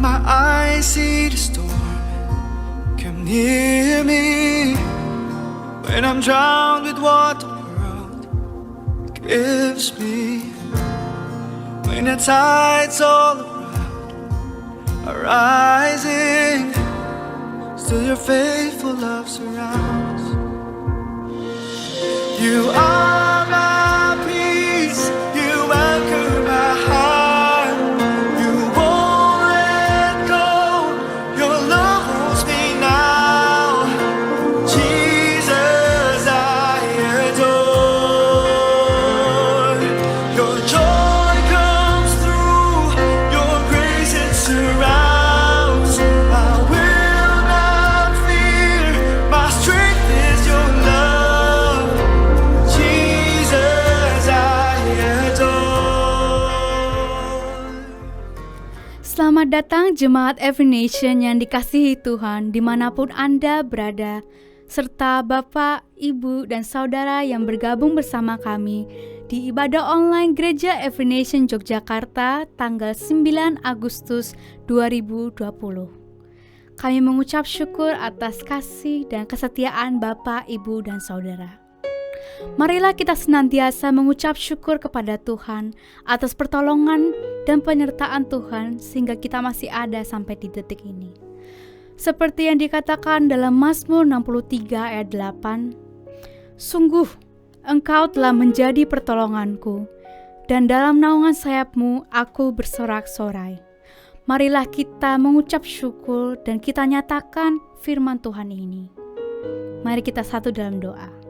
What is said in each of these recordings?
my eyes see the storm, come near me. When I'm drowned with what the world gives me, when the tides all around are rising, still your faithful love surrounds. You are my peace, you anchor my heart. You won't let go, your love holds me now. Jesus, I adore. Your joy comes through, your grace it surrounds. I will not fear, my strength is your love. Jesus, I adore. Selamat datang Jemaat Every Nation yang dikasihi Tuhan dimanapun Anda berada, serta Bapak, Ibu, dan Saudara yang bergabung bersama kami di ibadah online Gereja Every Nation Yogyakarta tanggal 9 Agustus 2020. Kami mengucap syukur atas kasih dan kesetiaan Bapak, Ibu, dan Saudara. Marilah kita senantiasa mengucap syukur kepada Tuhan atas pertolongan dan penyertaan Tuhan sehingga kita masih ada sampai di detik ini. Seperti yang dikatakan dalam Mazmur 63 ayat 8, "Sungguh, Engkau telah menjadi pertolonganku, dan dalam naungan sayap-Mu aku bersorak-sorai." Marilah kita mengucap syukur dan kita nyatakan firman Tuhan ini. Mari kita satu dalam doa.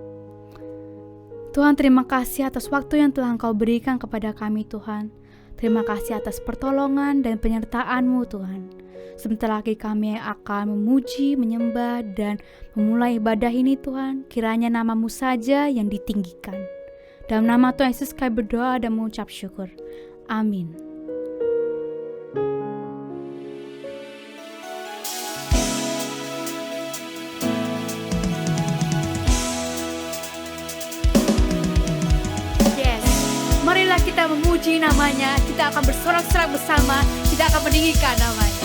Tuhan, terima kasih atas waktu yang telah Engkau berikan kepada kami, Tuhan. Terima kasih atas pertolongan dan penyertaan-Mu, Tuhan. Sebentar lagi kami akan memuji, menyembah, dan memulai ibadah ini, Tuhan. Kiranya nama-Mu saja yang ditinggikan. Dalam nama Tuhan Yesus kami berdoa dan mengucap syukur. Amin. Marilah kita memuji namanya, kita akan bersorak-sorak bersama, kita akan meninggikan namanya.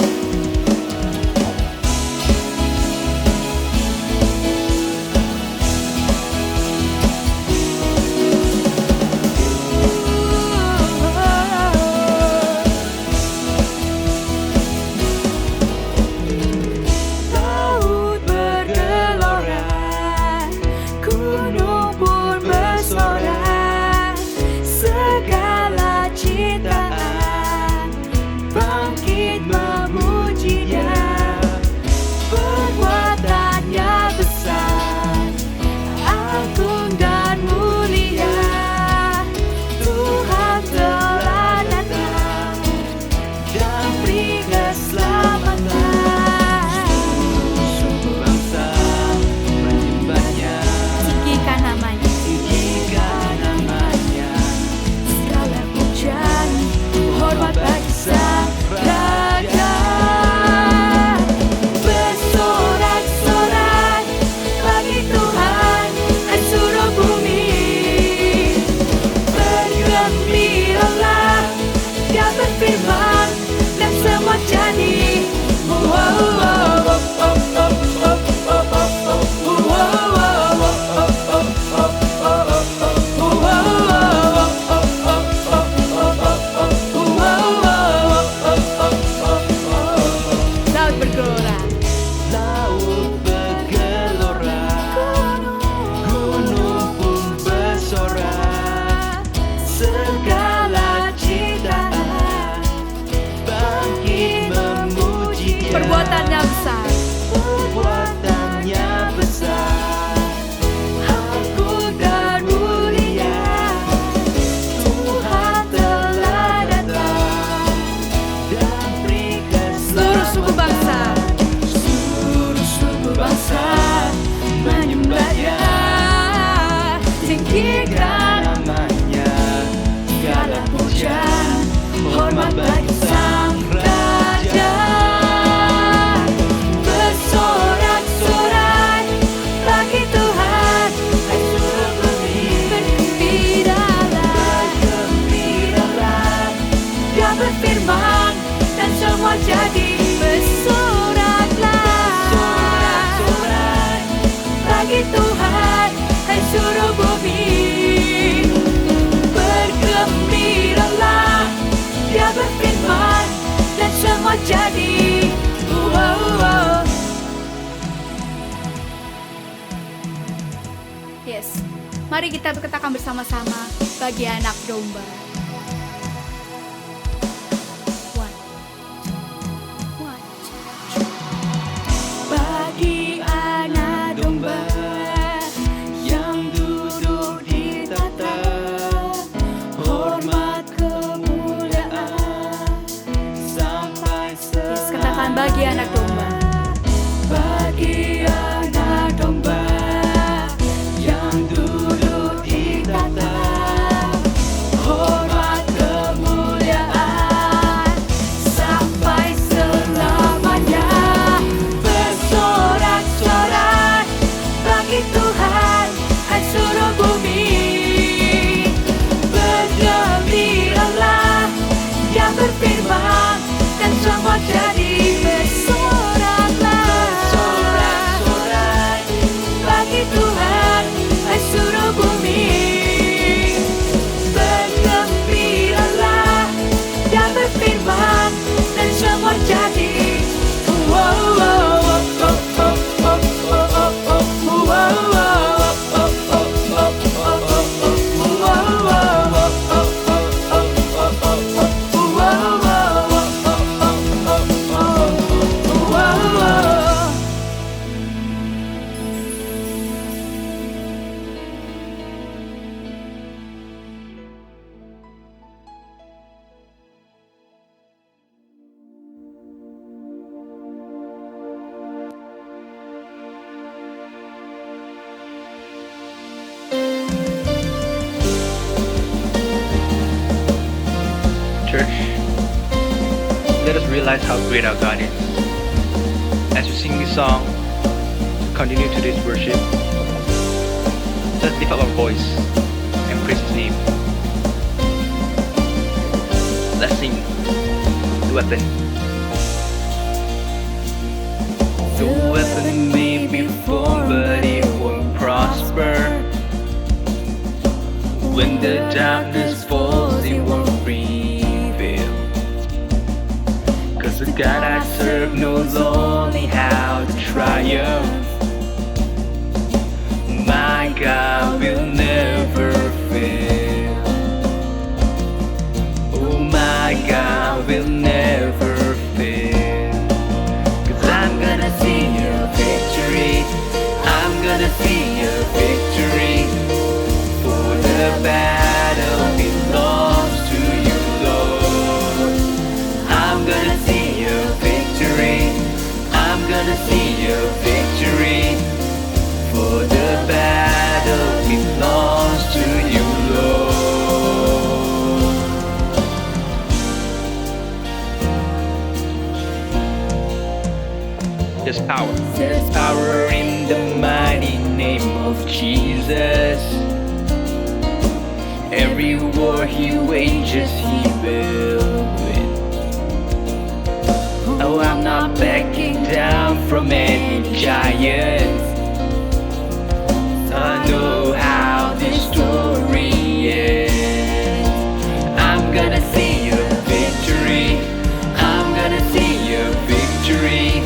Laut bergelora, gunung pun bersorak, segala ciptaan bangkit semua jadi. Yes, mari kita berkatakan bersama-sama bagi anak domba. One, two. Bagi anak domba yang duduk di tata, hormat kemuliaan sampai selama. Yes, katakan bagi anak domba. Bagi anak domba yang duduk di tata, hormat kemuliaan sampai selamanya. Bersorak-sorak bagi Tuhan, hai seluruh bumi. Bergembiralah yang berfirman dan semua jadi. Bersoraklah, sorak-sorai bagi Tuhan, hai seluruh bumi. Bergembiralah yang berfirman dan semua jadi. Church, let us realize how great our God is. As we sing this song, continue today's worship, let's lift up our voice and praise His name. Let's sing the weapon. The weapon may be formed, but it won't prosper. When the darkness falls, it won't prevail. Cause the God I serve knows only how to triumph. My God will never fail. Oh, my God will never fail. Cause I'm gonna see your victory. I'm gonna see your victory. For the battle belongs to you, Lord. I'm gonna see your victory. I'm gonna see your victory. For the battle belongs to you, Lord. There's power. There's power in the mighty name of Jesus. Every war He wages, He will win. Oh, I'm not backing down from any giants. I know how this story ends. I'm gonna see your victory. I'm gonna see your victory.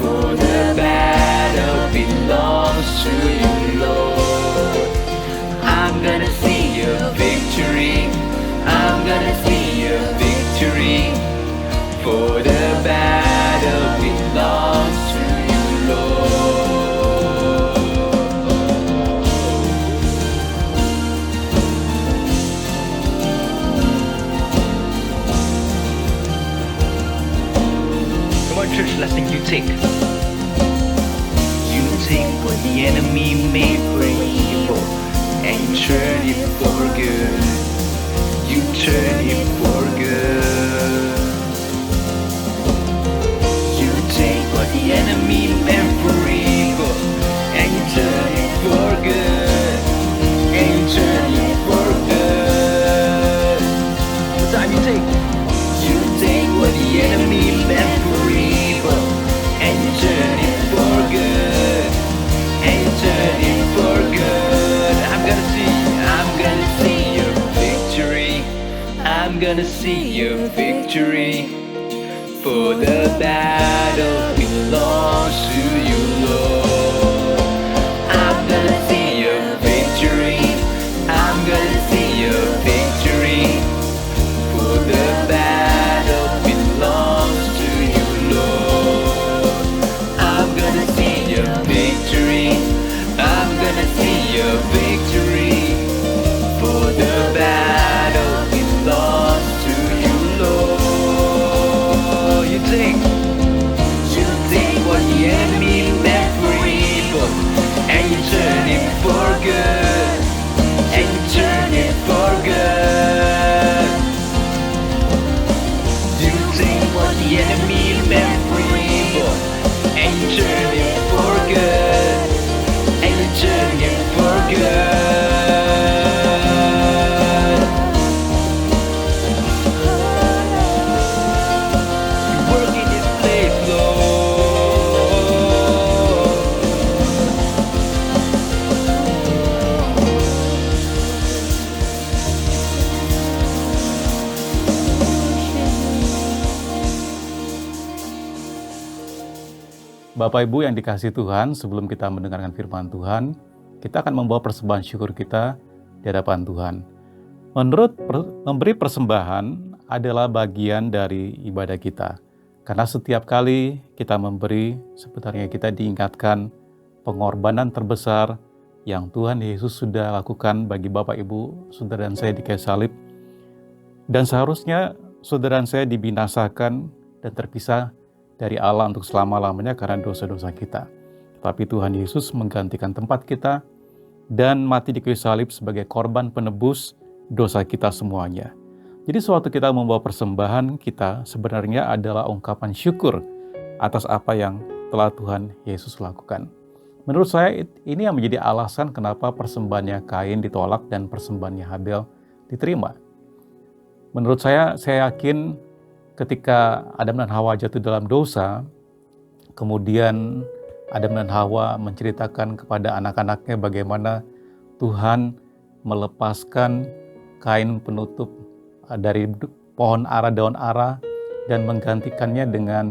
For the battle belongs to you, Lord. I'm gonna see your victory. I'm gonna see your victory. For the battle belongs to you, Lord. Come on, church, let's sing You Take. You take what the enemy made for evil, and you turn it for good. You turn it for good. You take what the enemy meant for evil, and you turn it for good. And you turn it for good. What time you take? You take what the enemy meant for evil, and you turn it for good. And you turn it for good. I'm gonna see your victory. I'm gonna see your victory. For the battle belongs to you, Lord. I'm gonna see your victory. I'm gonna see your victory. For the battle belongs to you, Lord. I'm gonna see your victory. I'm gonna see your victory. For the battle belongs to you, Lord. You think what the enemy meant for evil, and you turn it for good, and you turn it for good. You think what the enemy meant for evil, and you turn it for good, and you turn it for good. You work in this place, Lord. Bapak Ibu yang dikasihi Tuhan, sebelum kita mendengarkan firman Tuhan, kita akan membawa persembahan syukur kita di hadapan Tuhan. Memberi persembahan adalah bagian dari ibadah kita. Karena setiap kali kita memberi, sebenarnya kita diingatkan pengorbanan terbesar yang Tuhan Yesus sudah lakukan bagi Bapak Ibu, saudara dan saya di kayu salib. Dan seharusnya saudara dan saya dibinasakan dan terpisah dari Allah untuk selama-lamanya karena dosa-dosa kita. Tapi Tuhan Yesus menggantikan tempat kita dan mati di kayu salib sebagai korban penebus dosa kita semuanya. Jadi sewaktu kita membawa persembahan, kita sebenarnya adalah ungkapan syukur atas apa yang telah Tuhan Yesus lakukan. Menurut saya ini yang menjadi alasan kenapa persembahannya Kain ditolak dan persembahannya Habel diterima. Menurut saya yakin ketika Adam dan Hawa jatuh dalam dosa, kemudian Adam dan Hawa menceritakan kepada anak-anaknya bagaimana Tuhan melepaskan kain penutup dari pohon ara, daun ara, dan menggantikannya dengan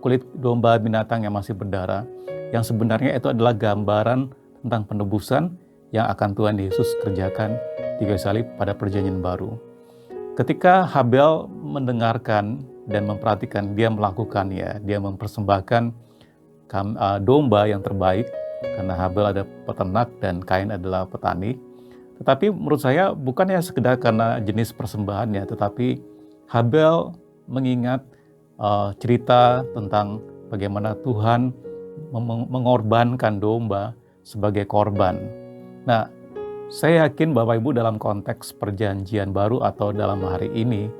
kulit domba binatang yang masih berdarah, yang sebenarnya itu adalah gambaran tentang penebusan yang akan Tuhan Yesus kerjakan di kayu salib pada perjanjian baru. Ketika Habel mendengarkan dan memperhatikan, dia melakukannya, dia mempersembahkan domba yang terbaik, karena Habel ada peternak dan Kain adalah petani. Tetapi menurut saya bukannya sekedar karena jenis persembahannya, tetapi Habel mengingat cerita tentang bagaimana Tuhan mengorbankan domba sebagai korban. Nah, saya yakin Bapak Ibu dalam konteks perjanjian baru atau dalam hari ini,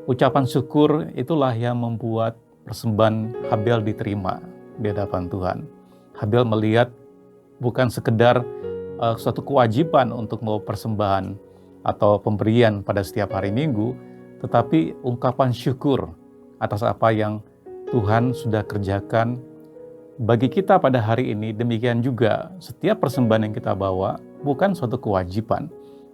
ucapan syukur itulah yang membuat persembahan Habel diterima di hadapan Tuhan. Habel melihat bukan sekedar suatu kewajiban untuk membawa persembahan atau pemberian pada setiap hari Minggu, tetapi ungkapan syukur atas apa yang Tuhan sudah kerjakan bagi kita pada hari ini. Demikian juga setiap persembahan yang kita bawa bukan suatu kewajiban,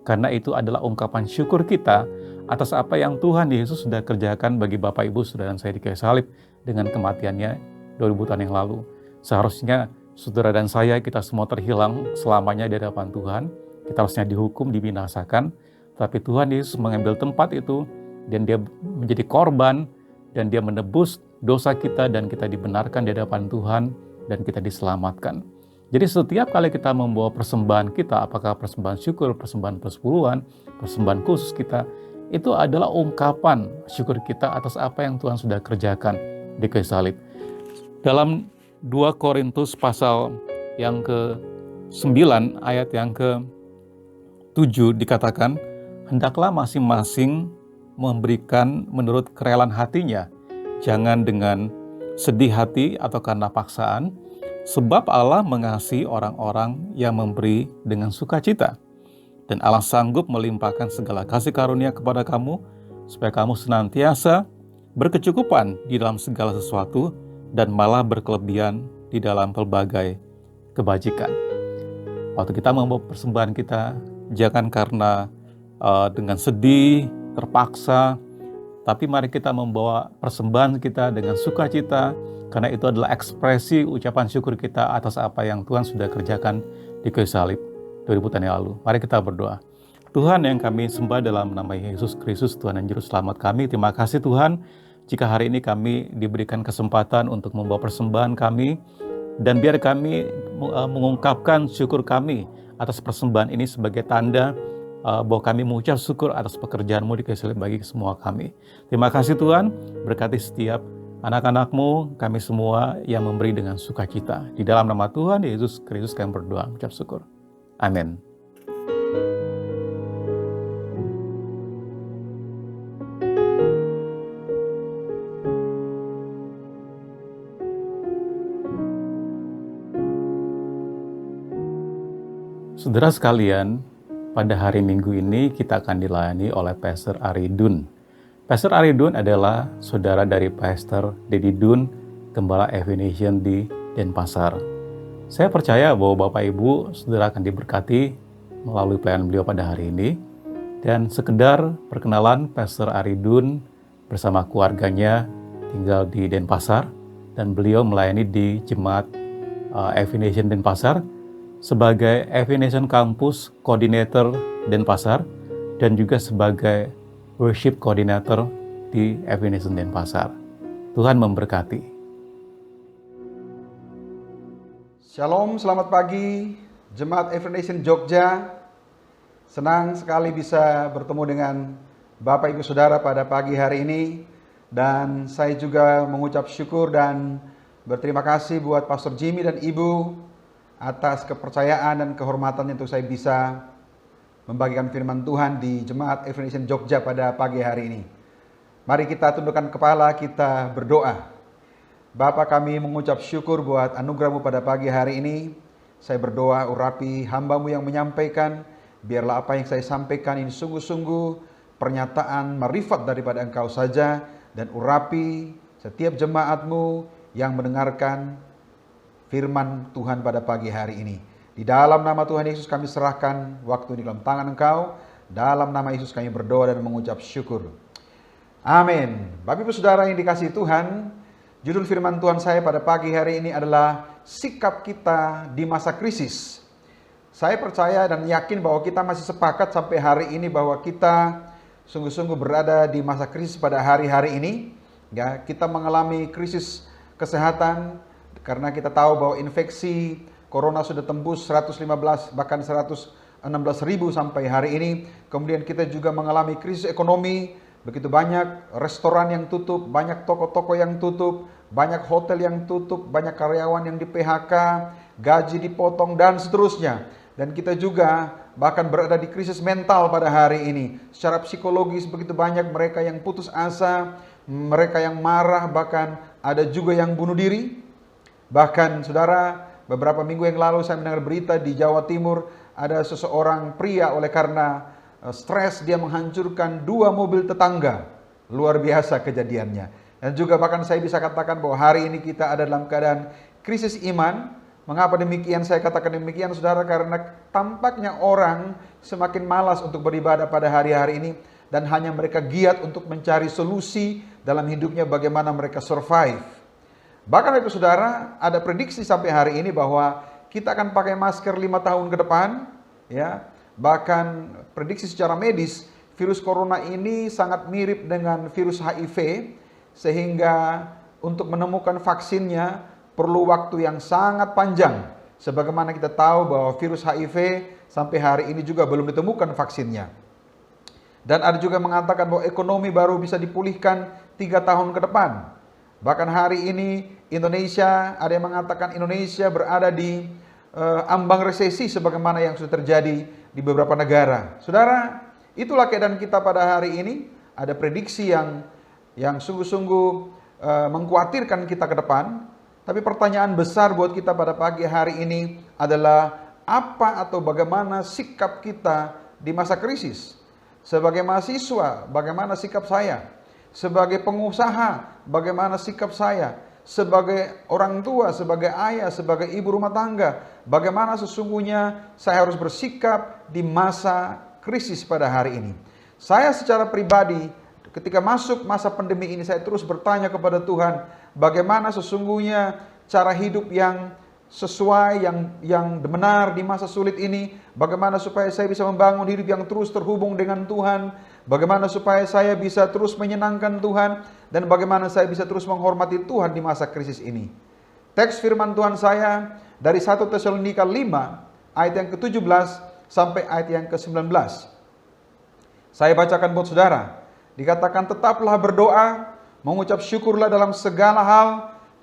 karena itu adalah ungkapan syukur kita atas apa yang Tuhan Yesus sudah kerjakan bagi Bapak Ibu, saudara dan saya di kayu salib dengan kematiannya 2000 tahun yang lalu. Seharusnya saudara dan saya, kita semua terhilang selamanya di hadapan Tuhan. Kita harusnya dihukum, dibinasakan, tapi Tuhan Yesus mengambil tempat itu dan dia menjadi korban dan dia menebus dosa kita dan kita dibenarkan di hadapan Tuhan dan kita diselamatkan. Jadi setiap kali kita membawa persembahan kita, apakah persembahan syukur, persembahan persepuluhan, persembahan khusus kita, itu adalah ungkapan syukur kita atas apa yang Tuhan sudah kerjakan di kayu salib. Dalam 2 Korintus pasal yang ke-9 ayat yang ke-7 dikatakan, hendaklah masing-masing memberikan menurut kerelaan hatinya, jangan dengan sedih hati atau karena paksaan, sebab Allah mengasihi orang-orang yang memberi dengan sukacita. Dan Allah sanggup melimpahkan segala kasih karunia kepada kamu, supaya kamu senantiasa berkecukupan di dalam segala sesuatu, dan malah berkelebihan di dalam pelbagai kebajikan. Waktu kita membawa persembahan kita, jangan karena dengan sedih, terpaksa, tapi mari kita membawa persembahan kita dengan sukacita, karena itu adalah ekspresi ucapan syukur kita atas apa yang Tuhan sudah kerjakan di kayu salib 2000 tahun yang lalu. Mari kita berdoa. Tuhan yang kami sembah dalam nama Yesus Kristus, Tuhan dan Juru Selamat kami, terima kasih Tuhan, jika hari ini kami diberikan kesempatan untuk membawa persembahan kami, dan biar kami mengungkapkan syukur kami atas persembahan ini sebagai tanda bahwa kami mengucap syukur atas pekerjaan-Mu di kayu salib bagi semua kami. Terima kasih Tuhan, berkati setiap anak-anak-Mu, kami semua yang memberi dengan sukacita. Di dalam nama Tuhan Yesus Kristus kami berdoa, mengucap syukur. Amin. Saudara sekalian, pada hari Minggu ini kita akan dilayani oleh Pastor Ari Dun. Pastor Ari Dun adalah saudara dari Pastor Dedi Dun, Gembala Evanation di Denpasar. Saya percaya bahwa Bapak Ibu saudara akan diberkati melalui pelayanan beliau pada hari ini. Dan sekedar perkenalan, Pastor Ari Dun bersama keluarganya tinggal di Denpasar, dan beliau melayani di Jemaat Evanation Denpasar sebagai Evanation Campus Coordinator Denpasar dan juga sebagai Worship Coordinator di Evanation Denpasar. Tuhan memberkati. Shalom, selamat pagi Jemaat Evanation Jogja. Senang sekali bisa bertemu dengan Bapak Ibu Saudara pada pagi hari ini. Dan saya juga mengucap syukur dan berterima kasih buat Pastor Jimmy dan Ibu atas kepercayaan dan kehormatannya untuk saya bisa membagikan firman Tuhan di Jemaat Evanation Jogja pada pagi hari ini. Mari kita tundukkan kepala, kita berdoa. Bapa, kami mengucap syukur buat anugerah-Mu pada pagi hari ini. Saya berdoa urapi hamba-Mu yang menyampaikan, biarlah apa yang saya sampaikan ini sungguh-sungguh pernyataan marifat daripada Engkau saja, dan urapi setiap jemaat-Mu yang mendengarkan firman Tuhan pada pagi hari ini. Di dalam nama Tuhan Yesus kami serahkan waktu di dalam tangan Engkau. Dalam nama Yesus kami berdoa dan mengucap syukur. Amin. Bapak Ibu Saudara yang dikasihi Tuhan, judul firman Tuhan saya pada pagi hari ini adalah sikap kita di masa krisis. Saya percaya dan yakin bahwa kita masih sepakat sampai hari ini bahwa kita sungguh-sungguh berada di masa krisis pada hari-hari ini. Ya, kita mengalami krisis kesehatan, karena kita tahu bahwa infeksi corona sudah tembus 115 bahkan 116 ribu sampai hari ini. Kemudian kita juga mengalami krisis ekonomi, begitu banyak restoran yang tutup, banyak toko-toko yang tutup, banyak hotel yang tutup, banyak karyawan yang di PHK, gaji dipotong dan seterusnya. Dan kita juga bahkan berada di krisis mental pada hari ini. Secara psikologis begitu banyak mereka yang putus asa, mereka yang marah, bahkan ada juga yang bunuh diri. Bahkan saudara, beberapa minggu yang lalu saya mendengar berita di Jawa Timur, ada seseorang pria oleh karena stres dia menghancurkan 2 mobil tetangga. Luar biasa kejadiannya. Dan juga bahkan saya bisa katakan bahwa hari ini kita ada dalam keadaan krisis iman. Mengapa demikian saya katakan demikian saudara? Karena tampaknya orang semakin malas untuk beribadah pada hari-hari ini, dan hanya mereka giat untuk mencari solusi dalam hidupnya bagaimana mereka survive. Bahkan Bapak Saudara, ada prediksi sampai hari ini bahwa kita akan pakai masker 5 tahun ke depan, ya. Bahkan prediksi secara medis, virus corona ini sangat mirip dengan virus HIV, sehingga untuk menemukan vaksinnya perlu waktu yang sangat panjang. Sebagaimana kita tahu bahwa virus HIV sampai hari ini juga belum ditemukan vaksinnya. Dan ada juga mengatakan bahwa ekonomi baru bisa dipulihkan 3 tahun ke depan. Bahkan hari ini Indonesia, ada yang mengatakan Indonesia berada di ambang resesi sebagaimana yang sudah terjadi di beberapa negara. Saudara, itulah keadaan kita pada hari ini. Ada prediksi yang sungguh-sungguh mengkhawatirkan kita ke depan. Tapi pertanyaan besar buat kita pada pagi hari ini adalah apa atau bagaimana sikap kita di masa krisis. Sebagai mahasiswa, bagaimana sikap saya? Sebagai pengusaha, bagaimana sikap saya? Sebagai orang tua, sebagai ayah, sebagai ibu rumah tangga, bagaimana sesungguhnya saya harus bersikap di masa krisis pada hari ini? Saya secara pribadi ketika masuk masa pandemi ini, saya terus bertanya kepada Tuhan, bagaimana sesungguhnya cara hidup yang sesuai, yang benar di masa sulit ini, bagaimana supaya saya bisa membangun hidup yang terus terhubung dengan Tuhan, bagaimana supaya saya bisa terus menyenangkan Tuhan, dan bagaimana saya bisa terus menghormati Tuhan di masa krisis ini. Teks firman Tuhan saya dari 1 Tesalonika 5 ayat yang ke-17 sampai ayat yang ke-19. Saya bacakan buat saudara. Dikatakan, tetaplah berdoa, mengucap syukurlah dalam segala hal,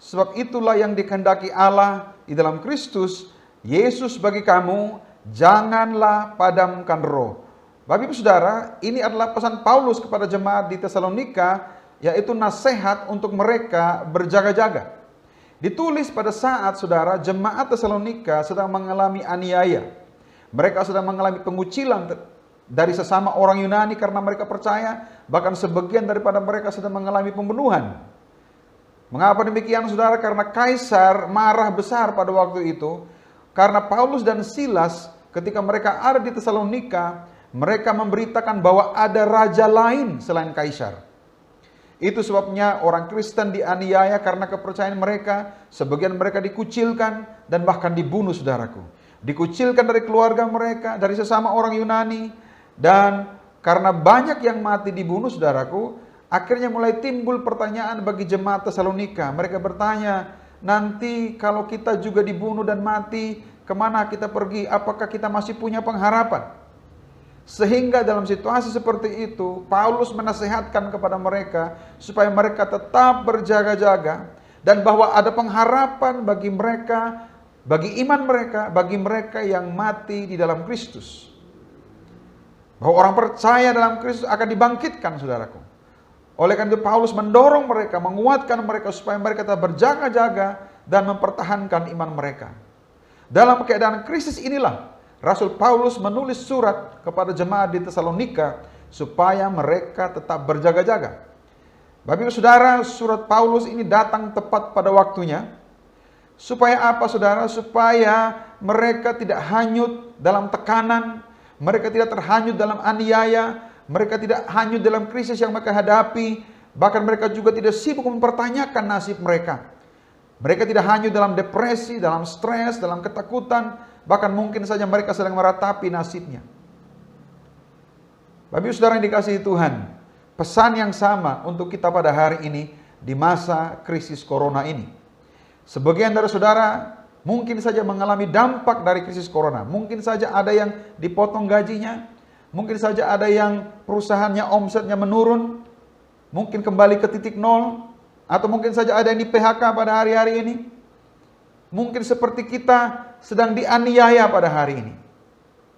sebab itulah yang dikehendaki Allah di dalam Kristus Yesus bagi kamu, janganlah padamkan roh. Bapak Ibu Saudara, ini adalah pesan Paulus kepada jemaat di Tesalonika, yaitu nasihat untuk mereka berjaga-jaga. Ditulis pada saat saudara jemaat Tesalonika sedang mengalami aniaya. Mereka sedang mengalami pengucilan dari sesama orang Yunani karena mereka percaya, bahkan sebagian daripada mereka sedang mengalami pembunuhan. Mengapa demikian saudara? Karena kaisar marah besar pada waktu itu, karena Paulus dan Silas ketika mereka ada di Tesalonika, mereka memberitakan bahwa ada raja lain selain kaisar. Itu sebabnya orang Kristen dianiaya karena kepercayaan mereka, sebagian mereka dikucilkan dan bahkan dibunuh saudaraku. Dikucilkan dari keluarga mereka, dari sesama orang Yunani, dan karena banyak yang mati dibunuh saudaraku, akhirnya mulai timbul pertanyaan bagi jemaat Tesalonika. Mereka bertanya, nanti kalau kita juga dibunuh dan mati, kemana kita pergi? Apakah kita masih punya pengharapan? Sehingga dalam situasi seperti itu, Paulus menasehatkan kepada mereka supaya mereka tetap berjaga-jaga dan bahwa ada pengharapan bagi mereka, bagi iman mereka, bagi mereka yang mati di dalam Kristus. Bahwa orang percaya dalam Kristus akan dibangkitkan, saudaraku. Oleh karena itu Paulus mendorong mereka, menguatkan mereka supaya mereka tetap berjaga-jaga dan mempertahankan iman mereka. Dalam keadaan krisis inilah Rasul Paulus menulis surat kepada jemaat di Tesalonika supaya mereka tetap berjaga-jaga. Bapak Ibu Saudara, surat Paulus ini datang tepat pada waktunya. Supaya apa saudara? Supaya mereka tidak hanyut dalam tekanan, mereka tidak terhanyut dalam aniaya, mereka tidak hanyut dalam krisis yang mereka hadapi, bahkan mereka juga tidak sibuk mempertanyakan nasib mereka. Mereka tidak hanyut dalam depresi, dalam stres, dalam ketakutan, bahkan mungkin saja mereka sedang meratapi nasibnya. Bapak Ibu Saudara yang dikasihi Tuhan, pesan yang sama untuk kita pada hari ini di masa krisis corona ini. Sebagian dari saudara mungkin saja mengalami dampak dari krisis corona. Mungkin saja ada yang dipotong gajinya, mungkin saja ada yang perusahaannya omsetnya menurun, mungkin kembali ke titik nol, atau mungkin saja ada yang di PHK pada hari-hari ini. Mungkin seperti kita sedang dianiaya pada hari ini.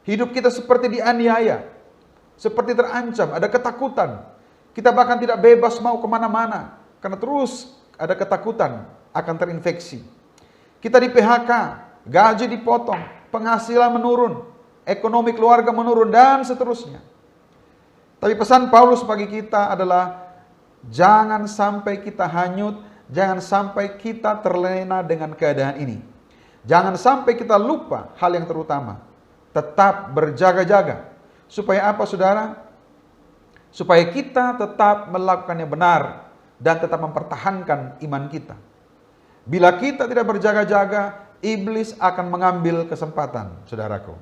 Hidup kita seperti dianiaya, seperti terancam, ada ketakutan. Kita bahkan tidak bebas mau kemana-mana, karena terus ada ketakutan akan terinfeksi. Kita di PHK, gaji dipotong, penghasilan menurun, ekonomi keluarga menurun, dan seterusnya. Tapi pesan Paulus bagi kita adalah, jangan sampai kita hanyut, jangan sampai kita terlena dengan keadaan ini. Jangan sampai kita lupa hal yang terutama. Tetap berjaga-jaga. Supaya apa saudara? Supaya kita tetap melakukan yang benar dan tetap mempertahankan iman kita. Bila kita tidak berjaga-jaga, iblis akan mengambil kesempatan, saudaraku.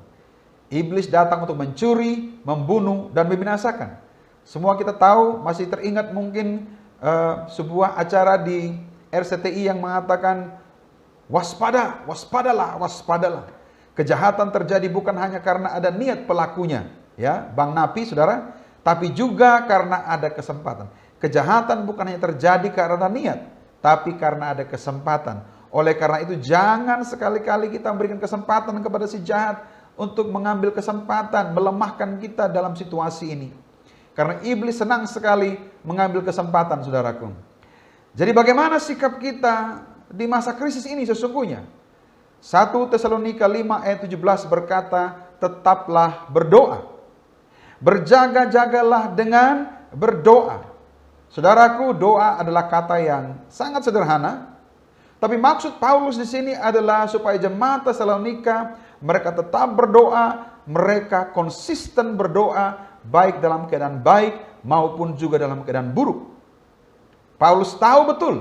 Iblis datang untuk mencuri, membunuh, dan membinasakan. Semua kita tahu, masih teringat mungkin sebuah acara di RCTI yang mengatakan, waspada, waspadalah, waspadalah. Kejahatan terjadi bukan hanya karena ada niat pelakunya, ya, Bang Napi, saudara, tapi juga karena ada kesempatan. Kejahatan bukan hanya terjadi karena niat, tapi karena ada kesempatan. Oleh karena itu, jangan sekali-kali kita memberikan kesempatan kepada si jahat untuk mengambil kesempatan, melemahkan kita dalam situasi ini. Karena iblis senang sekali mengambil kesempatan, saudaraku. Jadi bagaimana sikap kita di masa krisis ini sesungguhnya? 1 Tesalonika 5 ayat 17 berkata, tetaplah berdoa. Berjaga-jagalah dengan berdoa. Saudaraku, doa adalah kata yang sangat sederhana. Tapi maksud Paulus di sini adalah supaya jemaat Tesalonika mereka tetap berdoa, mereka konsisten berdoa, baik dalam keadaan baik maupun juga dalam keadaan buruk. Paulus tahu betul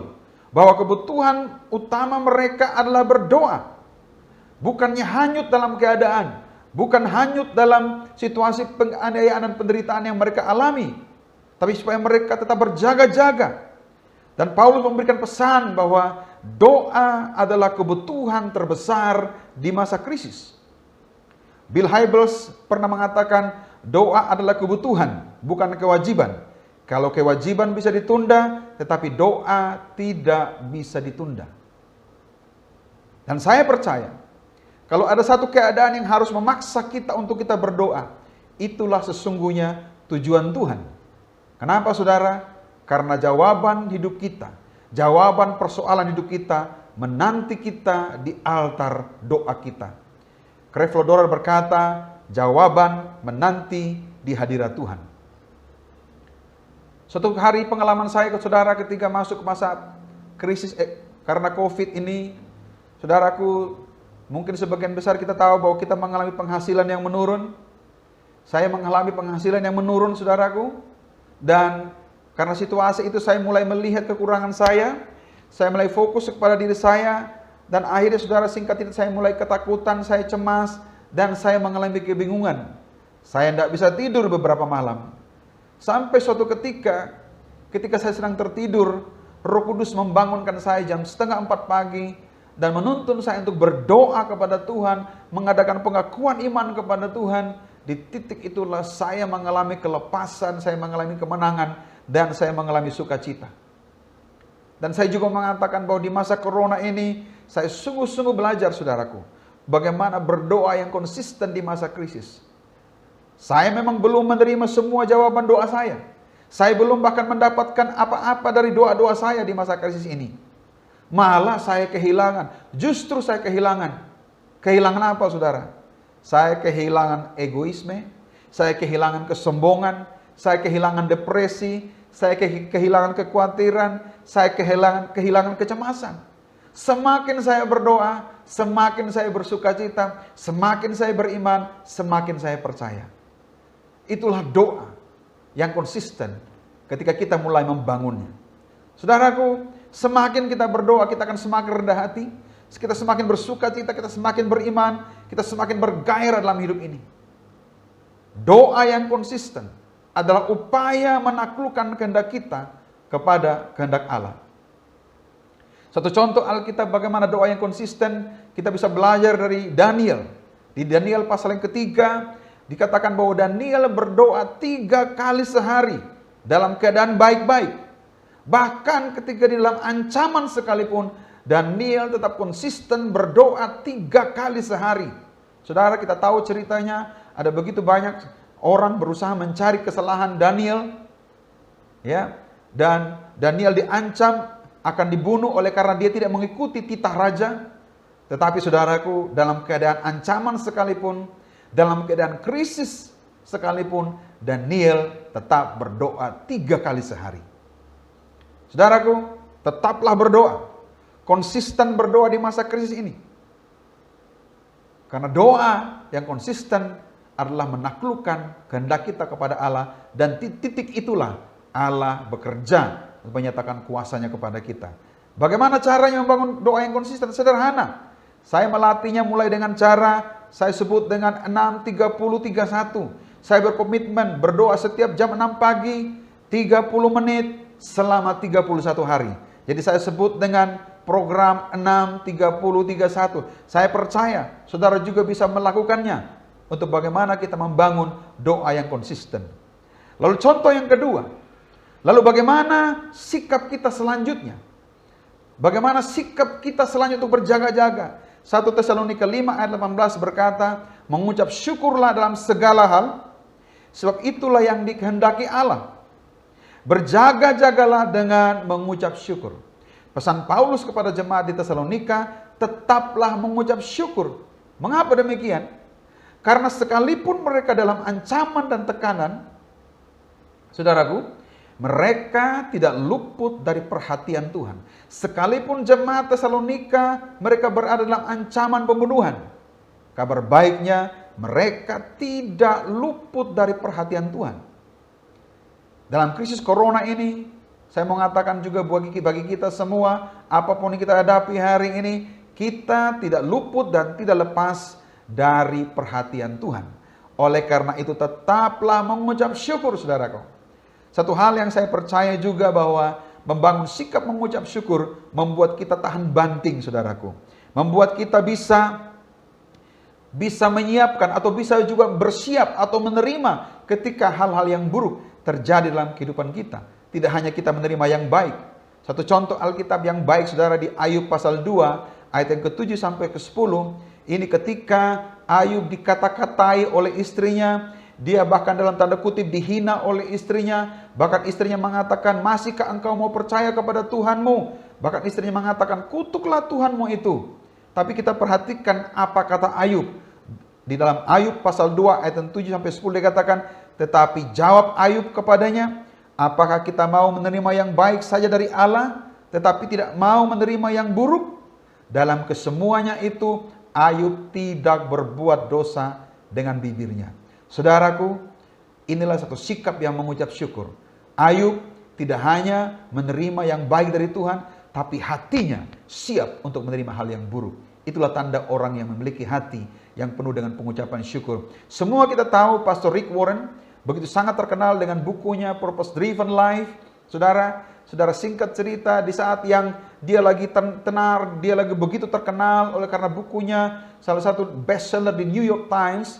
bahwa kebutuhan utama mereka adalah berdoa. Bukannya hanyut dalam keadaan, bukan hanyut dalam situasi penganiayaan dan penderitaan yang mereka alami, tapi supaya mereka tetap berjaga-jaga. Dan Paulus memberikan pesan bahwa doa adalah kebutuhan terbesar di masa krisis. Bill Hybels pernah mengatakan, doa adalah kebutuhan, bukan kewajiban. Kalau kewajiban bisa ditunda, tetapi doa tidak bisa ditunda. Dan saya percaya, kalau ada satu keadaan yang harus memaksa kita untuk kita berdoa, itulah sesungguhnya tujuan Tuhan. Kenapa saudara? Karena jawaban hidup kita, jawaban persoalan hidup kita, menanti kita di altar doa kita. Creflo Dollar berkata, jawaban menanti di hadirat Tuhan. Suatu hari pengalaman saya ke saudara ketika masuk ke masa krisis karena COVID ini, saudaraku, mungkin sebagian besar kita tahu bahwa kita mengalami penghasilan yang menurun. Saya mengalami penghasilan yang menurun, saudaraku. Dan karena situasi itu saya mulai melihat kekurangan saya mulai fokus kepada diri saya, dan akhirnya saudara, singkat cerita, saya mulai ketakutan, saya cemas, dan saya mengalami kebingungan. Saya tidak bisa tidur beberapa malam. Sampai suatu ketika saya sedang tertidur, Roh Kudus membangunkan saya jam 3:30 pagi dan menuntun saya untuk berdoa kepada Tuhan, mengadakan pengakuan iman kepada Tuhan. Di titik itulah saya mengalami kelepasan, saya mengalami kemenangan, dan saya mengalami sukacita. Dan saya juga mengatakan bahwa di masa corona ini, saya sungguh-sungguh belajar, saudaraku, bagaimana berdoa yang konsisten di masa krisis. Saya memang belum menerima semua jawaban doa saya. Saya belum bahkan mendapatkan apa-apa dari doa-doa saya di masa krisis ini. Malah saya kehilangan, justru saya kehilangan. Kehilangan apa, saudara? Saya kehilangan egoisme, saya kehilangan kesombongan, saya kehilangan depresi, saya kehilangan kekhawatiran, saya kehilangan kecemasan. Semakin saya berdoa, semakin saya bersukacita, semakin saya beriman, semakin saya percaya. Itulah doa yang konsisten ketika kita mulai membangunnya. Saudaraku, semakin kita berdoa, kita akan semakin rendah hati, kita semakin bersukacita, kita semakin beriman, kita semakin bergairah dalam hidup ini. Doa yang konsisten adalah upaya menaklukkan kehendak kita kepada kehendak Allah. Satu contoh Alkitab bagaimana doa yang konsisten, kita bisa belajar dari Daniel. Di Daniel pasal yang ketiga, dikatakan bahwa Daniel berdoa 3 kali sehari dalam keadaan baik-baik. Bahkan ketika di dalam ancaman sekalipun, Daniel tetap konsisten berdoa 3 kali sehari. Saudara, kita tahu ceritanya, ada begitu banyak orang berusaha mencari kesalahan Daniel, ya, dan Daniel diancam akan dibunuh oleh karena dia tidak mengikuti titah raja. Tetapi saudaraku, dalam keadaan ancaman sekalipun, dalam keadaan krisis sekalipun, Daniel tetap berdoa 3 kali sehari. Saudaraku, tetaplah berdoa, konsisten berdoa di masa krisis ini. Karena doa yang konsisten adalah menaklukkan kehendak kita kepada Allah, dan titik itulah Allah bekerja untuk menyatakan kuasanya kepada kita. Bagaimana caranya membangun doa yang konsisten? Sederhana. Saya melatihnya mulai dengan cara saya sebut dengan 6-30-31. Saya berkomitmen berdoa setiap jam 6 pagi, 30 menit selama 31 hari. Jadi saya sebut dengan program 6-30-31. Saya percaya saudara juga bisa melakukannya untuk bagaimana kita membangun doa yang konsisten. Lalu contoh yang kedua, lalu bagaimana sikap kita selanjutnya? Bagaimana sikap kita selanjutnya untuk berjaga-jaga? 1 Tesalonika 5 ayat 18 berkata, mengucap syukurlah dalam segala hal, sebab itulah yang dikehendaki Allah. Berjaga-jagalah dengan mengucap syukur. Pesan Paulus kepada jemaat di Tesalonika, tetaplah mengucap syukur. Mengapa demikian? Karena sekalipun mereka dalam ancaman dan tekanan, saudaraku, mereka tidak luput dari perhatian Tuhan. Sekalipun jemaat Tesalonika mereka berada dalam ancaman pembunuhan, kabar baiknya mereka tidak luput dari perhatian Tuhan. Dalam krisis corona ini, saya mau mengatakan juga bagi kita semua, apapun yang kita hadapi hari ini, kita tidak luput dan tidak lepas dari perhatian Tuhan. Oleh karena itu tetaplah mengucap syukur, saudaraku. Satu hal yang saya percaya juga bahwa membangun sikap mengucap syukur membuat kita tahan banting, saudaraku. Membuat kita bisa menyiapkan atau bisa juga bersiap atau menerima ketika hal-hal yang buruk terjadi dalam kehidupan kita. Tidak hanya kita menerima yang baik. Satu contoh Alkitab yang baik, saudara, di Ayub pasal 2 ayat yang ke-7 sampai ke-10. Ini ketika Ayub dikata-katai oleh istrinya, dia bahkan dalam tanda kutip dihina oleh istrinya. Bahkan istrinya mengatakan, masihkah engkau mau percaya kepada Tuhanmu? Bahkan istrinya mengatakan, kutuklah Tuhanmu itu. Tapi kita perhatikan apa kata Ayub. Di dalam Ayub pasal 2 ayat 7 sampai 10 dikatakan, tetapi jawab Ayub kepadanya, apakah kita mau menerima yang baik saja dari Allah, tetapi tidak mau menerima yang buruk? Dalam kesemuanya itu, Ayub tidak berbuat dosa dengan bibirnya. Saudaraku, inilah satu sikap yang mengucap syukur. Ayub tidak hanya menerima yang baik dari Tuhan, tapi hatinya siap untuk menerima hal yang buruk. Itulah tanda orang yang memiliki hati yang penuh dengan pengucapan syukur. Semua kita tahu Pastor Rick Warren begitu sangat terkenal dengan bukunya Purpose Driven Life. Saudara singkat cerita, di saat yang dia lagi tenar, dia lagi begitu terkenal oleh karena bukunya salah satu bestseller di New York Times.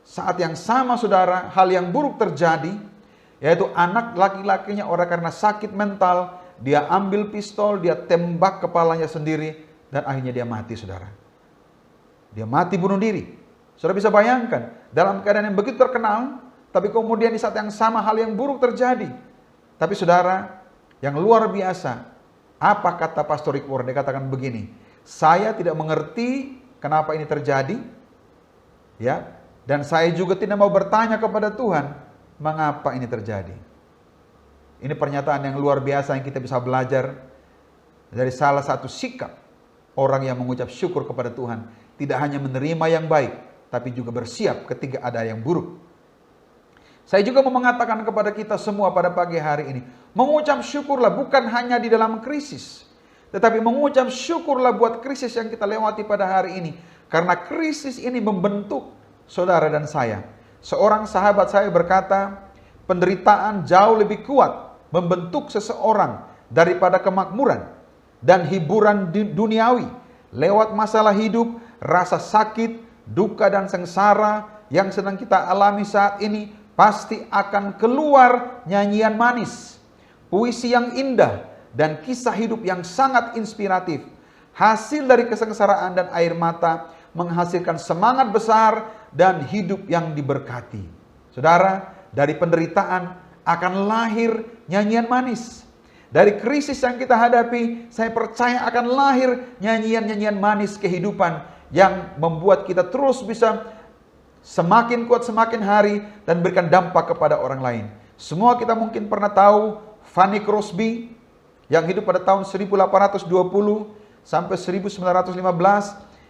Saat yang sama, saudara, hal yang buruk terjadi, yaitu anak laki-lakinya orang karena sakit mental, dia ambil pistol, dia tembak kepalanya sendiri, dan akhirnya dia mati, saudara. Dia mati bunuh diri. Saudara bisa bayangkan, dalam keadaan yang begitu terkenal, tapi kemudian di saat yang sama hal yang buruk terjadi. Tapi saudara, yang luar biasa, apa kata Pastor Rick Warren? Dia katakan begini, saya tidak mengerti kenapa ini terjadi, ya, dan saya juga tidak mau bertanya kepada Tuhan, mengapa ini terjadi. Ini pernyataan yang luar biasa yang kita bisa belajar dari salah satu sikap orang yang mengucap syukur kepada Tuhan. Tidak hanya menerima yang baik, tapi juga bersiap ketika ada yang buruk. Saya juga mau mengatakan kepada kita semua pada pagi hari ini, mengucap syukurlah bukan hanya di dalam krisis, tetapi mengucap syukurlah buat krisis yang kita lewati pada hari ini. Karena krisis ini membentuk saudara dan saya. Seorang sahabat saya berkata, penderitaan jauh lebih kuat membentuk seseorang daripada kemakmuran dan hiburan duniawi. Lewat masalah hidup, rasa sakit, duka dan sengsara yang sedang kita alami saat ini, pasti akan keluar nyanyian manis, puisi yang indah, dan kisah hidup yang sangat inspiratif. Hasil dari kesengsaraan dan air mata menghasilkan semangat besar dan hidup yang diberkati. Saudara, dari penderitaan akan lahir nyanyian manis. Dari krisis yang kita hadapi, saya percaya akan lahir nyanyian-nyanyian manis kehidupan yang membuat kita terus bisa semakin kuat semakin hari dan berikan dampak kepada orang lain. Semua kita mungkin pernah tahu Fanny Crosby yang hidup pada tahun 1820 sampai 1915.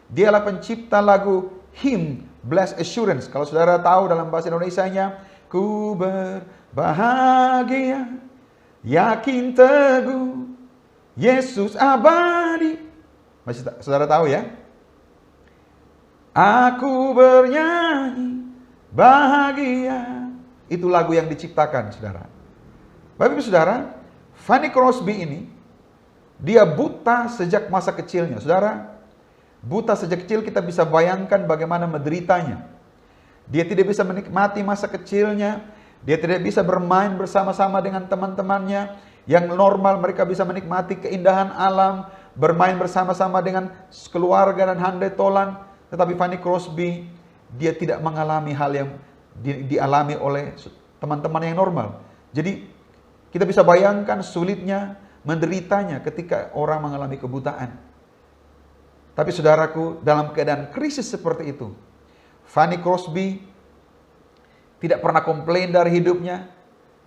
Dialah pencipta lagu Hymn Blessed Assurance. Kalau saudara tahu dalam bahasa Indonesianya, ku berbahagia, yakin teguh, Yesus abadi. Masih saudara tahu ya? Aku bernyanyi bahagia. Itu lagu yang diciptakan, saudara. Bapak Ibu saudara, Fanny Crosby ini, dia buta sejak masa kecilnya. Saudara, buta sejak kecil kita bisa bayangkan bagaimana menderitanya. Dia tidak bisa menikmati masa kecilnya. Dia tidak bisa bermain bersama-sama dengan teman-temannya. Yang normal mereka bisa menikmati keindahan alam, bermain bersama-sama dengan keluarga dan handai tolan. Tetapi Fanny Crosby, dia tidak mengalami hal yang dialami oleh teman-teman yang normal. Jadi kita bisa bayangkan sulitnya, menderitanya ketika orang mengalami kebutaan. Tapi saudaraku, dalam keadaan krisis seperti itu, Fanny Crosby tidak pernah komplain dari hidupnya.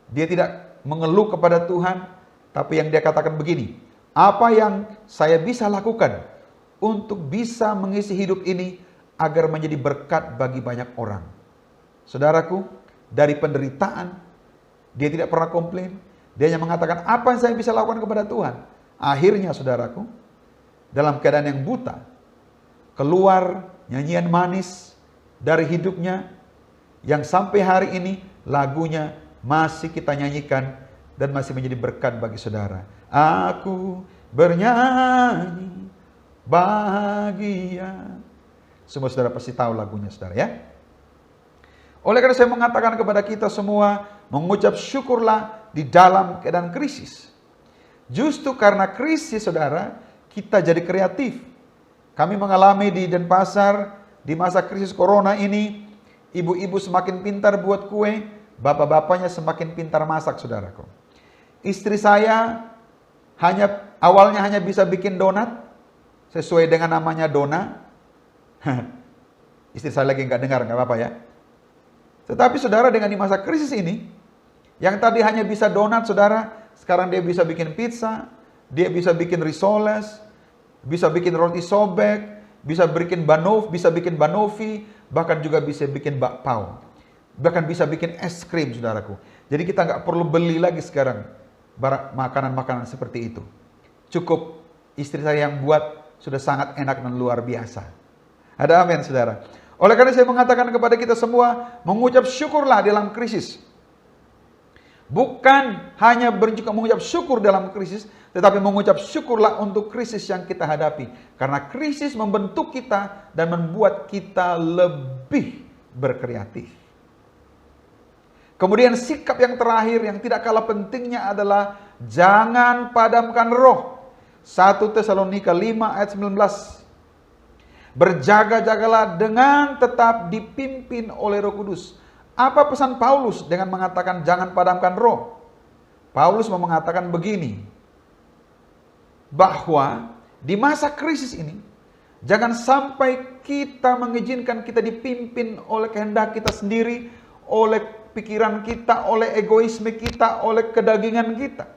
Dia tidak mengeluh kepada Tuhan. Tapi yang dia katakan begini, apa yang saya bisa lakukan untuk bisa mengisi hidup ini agar menjadi berkat bagi banyak orang. Saudaraku, dari penderitaan Dia tidak pernah komplain. Dia hanya mengatakan, apa yang saya bisa lakukan kepada Tuhan? Akhirnya saudaraku, dalam keadaan yang buta, keluar nyanyian manis dari hidupnya, yang sampai hari ini lagunya masih kita nyanyikan dan masih menjadi berkat bagi saudara. Aku bernyanyi bahagia. Semua saudara pasti tahu lagunya saudara ya. Oleh karena saya mengatakan kepada kita semua, mengucap syukurlah di dalam keadaan krisis. Justru karena krisis saudara, kita jadi kreatif. Kami mengalami di Denpasar, di masa krisis corona ini, ibu-ibu semakin pintar buat kue, bapak-bapaknya semakin pintar masak saudaraku. Istri saya awalnya hanya bisa bikin donat, sesuai dengan namanya Dona. Istri saya lagi nggak dengar, nggak apa-apa ya. Tetapi saudara, dengan di masa krisis ini, yang tadi hanya bisa donat saudara, sekarang dia bisa bikin pizza, dia bisa bikin risoles, bisa bikin roti sobek, bisa bikin banoffee, bahkan juga bisa bikin bakpao, bahkan bisa bikin es krim saudaraku. Jadi kita nggak perlu beli lagi sekarang makanan-makanan seperti itu. Cukup istri saya yang buat, sudah sangat enak dan luar biasa. Ada amin saudara. Oleh karena saya mengatakan kepada kita semua, mengucap syukurlah dalam krisis. Bukan hanya mengucap syukur dalam krisis, tetapi mengucap syukurlah untuk krisis yang kita hadapi. Karena krisis membentuk kita dan membuat kita lebih berkreatif. Kemudian sikap yang terakhir yang tidak kalah pentingnya adalah jangan padamkan roh. 1 Tesalonika 5 ayat 19. Berjaga-jagalah dengan tetap dipimpin oleh Roh Kudus. Apa pesan Paulus dengan mengatakan jangan padamkan roh? Paulus mau mengatakan begini, bahwa di masa krisis ini, jangan sampai kita mengizinkan kita dipimpin oleh kehendak kita sendiri, oleh pikiran kita, oleh egoisme kita, oleh kedagingan kita.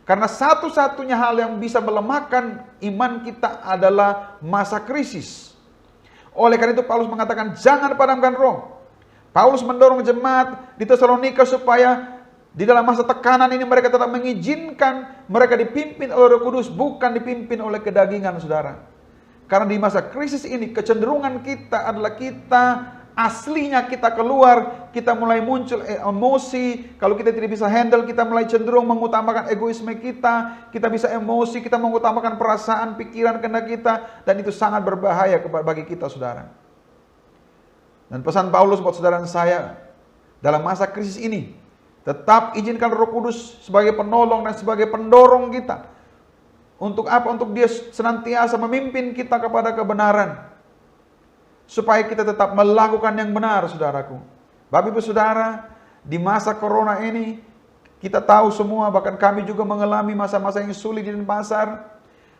Karena satu-satunya hal yang bisa melemahkan iman kita adalah masa krisis. Oleh karena itu Paulus mengatakan jangan padamkan roh. Paulus mendorong jemaat di Tesalonika supaya di dalam masa tekanan ini mereka tetap mengizinkan mereka dipimpin oleh Roh Kudus, bukan dipimpin oleh kedagingan saudara. Karena di masa krisis ini kecenderungan kita adalah aslinya kita keluar, kita mulai muncul emosi. Kalau kita tidak bisa handle, kita mulai cenderung mengutamakan egoisme kita bisa emosi, kita mengutamakan perasaan, pikiran, kehendak kita, dan itu sangat berbahaya bagi kita saudara. Dan pesan Paulus buat saudara dan saya dalam masa krisis ini, tetap izinkan Roh Kudus sebagai penolong dan sebagai pendorong kita. Untuk apa? Untuk dia senantiasa memimpin kita kepada kebenaran. Supaya kita tetap melakukan yang benar, saudaraku. Bapak Ibu Saudara, di masa corona ini, kita tahu semua, bahkan kami juga mengalami masa-masa yang sulit di Denpasar.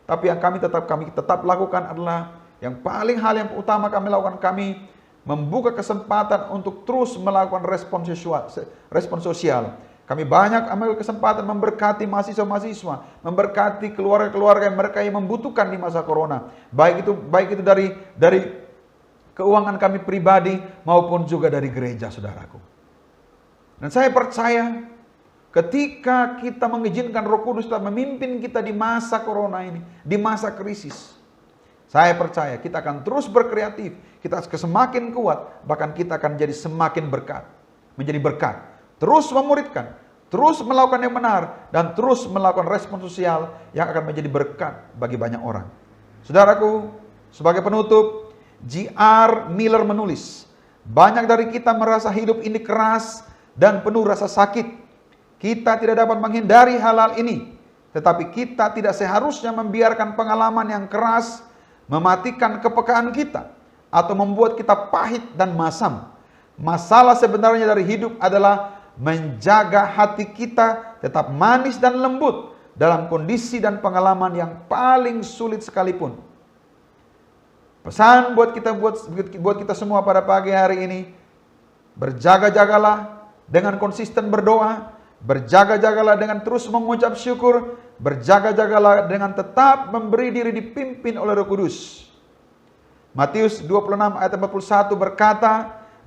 Tapi yang kami tetap lakukan adalah, yang paling hal yang utama kami lakukan, kami membuka kesempatan untuk terus melakukan respon sosial. Kami banyak ambil kesempatan memberkati mahasiswa-mahasiswa, memberkati keluarga-keluarga mereka yang membutuhkan di masa corona. Baik itu dari keuangan kami pribadi maupun juga dari gereja, saudaraku. Dan saya percaya ketika kita mengizinkan Roh Kudus telah memimpin kita di masa corona ini, di masa krisis, saya percaya kita akan terus berkreatif, kita semakin kuat, bahkan kita akan jadi semakin menjadi berkat. Terus memuridkan, terus melakukan yang benar, dan terus melakukan respon sosial yang akan menjadi berkat bagi banyak orang. Saudaraku, sebagai penutup, J.R. Miller menulis, banyak dari kita merasa hidup ini keras dan penuh rasa sakit. Kita tidak dapat menghindari hal-hal ini, tetapi kita tidak seharusnya membiarkan pengalaman yang keras mematikan kepekaan kita atau membuat kita pahit dan masam. Masalah sebenarnya dari hidup adalah menjaga hati kita tetap manis dan lembut dalam kondisi dan pengalaman yang paling sulit sekalipun. Pesan buat kita semua pada pagi hari ini, berjaga-jagalah dengan konsisten berdoa, berjaga-jagalah dengan terus mengucap syukur, berjaga-jagalah dengan tetap memberi diri dipimpin oleh Roh Kudus. Matius 26 ayat 41 berkata,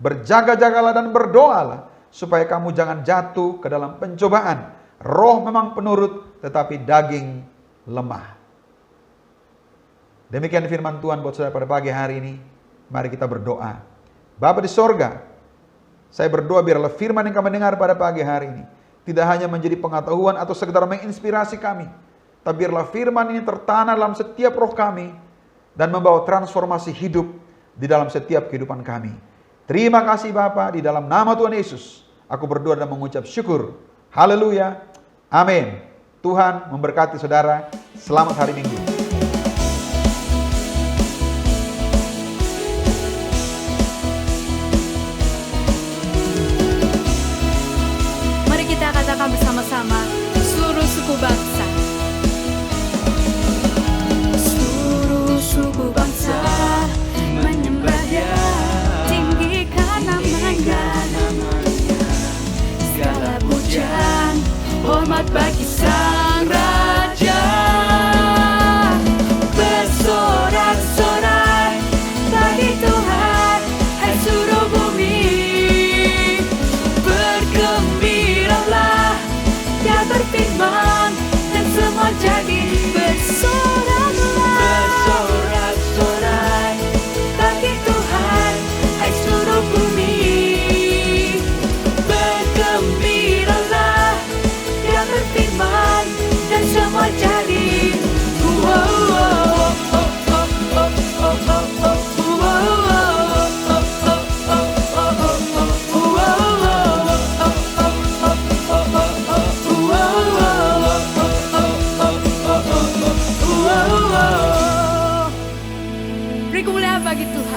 berjaga-jagalah dan berdoalah supaya kamu jangan jatuh ke dalam pencobaan. Roh memang penurut, tetapi daging lemah. Demikian firman Tuhan buat saudara pada pagi hari ini. Mari kita berdoa. Bapa di sorga, saya berdoa biarlah firman yang kami dengar pada pagi hari ini tidak hanya menjadi pengetahuan atau sekedar menginspirasi kami, tapi biarlah firman ini tertanam dalam setiap roh kami dan membawa transformasi hidup di dalam setiap kehidupan kami. Terima kasih Bapa, di dalam nama Tuhan Yesus aku berdoa dan mengucap syukur. Haleluya. Amin. Tuhan memberkati saudara. Selamat hari Minggu. Mari kita katakan bersama-sama, seluruh suku bangsa. Seluruh suku bangsa menyembah Dia, tinggikan namanya. Segala pujian, hormat bagi Sang Raja. Bersorak-sorai bagi Tuhan, hai seluruh bumi. Bergembiralah, Dia berfirman dan semua jadi. Bersorak-sorai bagi Tuhan, hai seluruh bumi. Bergembiralah, Dia berfirman dan semua jadi. Beri kemuliaan bagi Tuhan.